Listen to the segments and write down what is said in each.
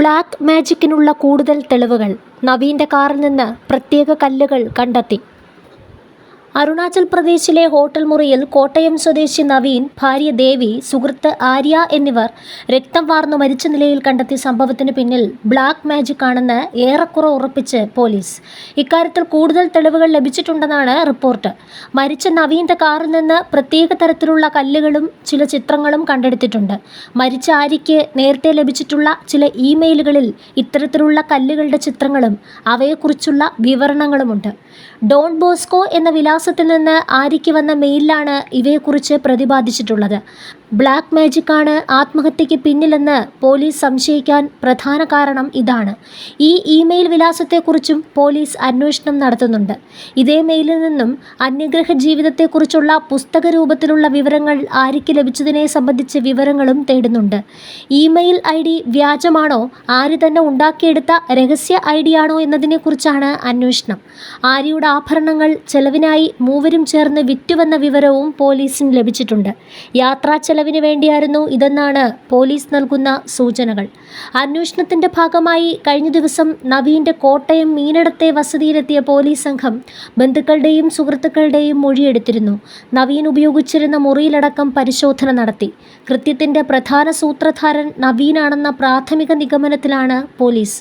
Black മാജിക്കിനുള്ള കൂടുതൽ തെളിവുകൾ. നവീൻ്റെ കാറിൽ നിന്ന് പ്രത്യേക കല്ലുകൾ കണ്ടെത്തി. അരുണാചൽ പ്രദേശിലെ ഹോട്ടൽ മുറിയിൽ കോട്ടയം സ്വദേശി നവീൻ, ഭാര്യ ദേവി, സുഹൃത്ത് ആര്യ എന്നിവർ രക്തം വാർന്നു മരിച്ച നിലയിൽ കണ്ടെത്തിയ സംഭവത്തിന് പിന്നിൽ ബ്ലാക്ക് മാജിക് ആണെന്ന് ഏറെക്കുറെ ഉറപ്പിച്ച് പോലീസ്. ഇക്കാര്യത്തിൽ കൂടുതൽ തെളിവുകൾ ലഭിച്ചിട്ടുണ്ടെന്നാണ് റിപ്പോർട്ട്. മരിച്ച നവീൻ്റെ കാറിൽ നിന്ന് പ്രത്യേക തരത്തിലുള്ള കല്ലുകളും ചില ചിത്രങ്ങളും കണ്ടെടുത്തിട്ടുണ്ട്. മരിച്ച ആര്യയ്ക്ക് നേരത്തെ ലഭിച്ചിട്ടുള്ള ചില ഇമെയിലുകളിൽ ഇത്തരത്തിലുള്ള കല്ലുകളുടെ ചിത്രങ്ങളും അവയെക്കുറിച്ചുള്ള വിവരണങ്ങളുമുണ്ട്. ഡോൺ ബോസ്കോ എന്ന വിലാസത്തിൽ നിന്ന് ആര്യയ്ക്ക് വന്ന മെയിലിലാണ് ഇവയെക്കുറിച്ച് പ്രതിപാദിച്ചിട്ടുള്ളത്. ബ്ലാക്ക് മാജിക് ആണ് ആത്മഹത്യയ്ക്ക് പിന്നിലെന്ന് പോലീസ് സംശയിക്കാൻ പ്രധാന കാരണം ഇതാണ്. ഈ ഇമെയിൽ വിലാസത്തെക്കുറിച്ചും പോലീസ് അന്വേഷണം നടത്തുന്നുണ്ട്. ഇതേ മെയിലിൽ നിന്നും അന്യഗ്രഹ ജീവിതത്തെക്കുറിച്ചുള്ള പുസ്തക രൂപത്തിലുള്ള വിവരങ്ങൾ ആര്യയ്ക്ക് ലഭിച്ചതിനെ സംബന്ധിച്ച് വിവരങ്ങളും തേടുന്നുണ്ട്. ഇമെയിൽ ID വ്യാജമാണോ, ആര്യ തന്നെ ഉണ്ടാക്കിയെടുത്ത രഹസ്യ ID ആണോ എന്നതിനെക്കുറിച്ചാണ് അന്വേഷണം. ആര്യയുടെ ആഭരണങ്ങൾ ചെലവിനായി മൂവരും ചേർന്ന് വിറ്റുവെന്ന വിവരവും പോലീസിന് ലഭിച്ചിട്ടുണ്ട്. യാത്രാ ചെലവിന് വേണ്ടിയായിരുന്നു ഇതെന്നാണ് പോലീസ് നൽകുന്ന സൂചനകൾ. അന്വേഷണത്തിന്റെ ഭാഗമായി കഴിഞ്ഞ ദിവസം നവീൻ്റെ കോട്ടയം മീനടത്തെ വസതിയിലെത്തിയ പോലീസ് സംഘം ബന്ധുക്കളുടെയും സുഹൃത്തുക്കളുടെയും മൊഴിയെടുത്തിരുന്നു. നവീൻ ഉപയോഗിച്ചിരുന്ന മുറിയിലടക്കം പരിശോധന നടത്തി. കൃത്യത്തിന്റെ പ്രധാന സൂത്രധാരൻ നവീനാണെന്ന പ്രാഥമിക നിഗമനത്തിലാണ് പോലീസ്.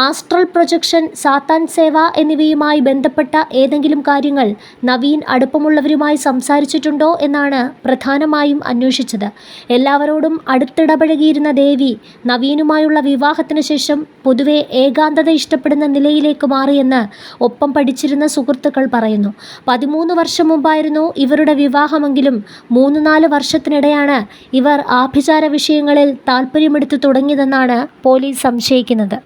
ആസ്ട്രൽ പ്രൊജക്ഷൻ, സാത്താൻ സേവ എന്നിവയുമായി ബന്ധപ്പെട്ട ഏതെങ്കിലും കാര്യങ്ങൾ നവീൻ അടുപ്പമുള്ളവരുമായി സംസാരിച്ചിട്ടുണ്ടോ എന്നാണ് പ്രധാനമായും അന്വേഷിച്ചത്. എല്ലാവരോടും അടുത്തിടപഴകിയിരുന്ന ദേവി നവീനുമായുള്ള വിവാഹത്തിന് ശേഷം പൊതുവെ ഏകാന്തത ഇഷ്ടപ്പെടുന്ന നിലയിലേക്ക് മാറിയെന്ന് ഒപ്പം പഠിച്ചിരുന്ന സുഹൃത്തുക്കൾ പറയുന്നു. 13 വർഷം മുമ്പായിരുന്നു ഇവരുടെ വിവാഹമെങ്കിലും 3-4 വർഷത്തിനിടെയാണ് ഇവർ ആഭിചാര വിഷയങ്ങളിൽ താൽപ്പര്യമെടുത്തു തുടങ്ങിയതെന്നാണ് പോലീസ് സംശയിക്കുന്നത്.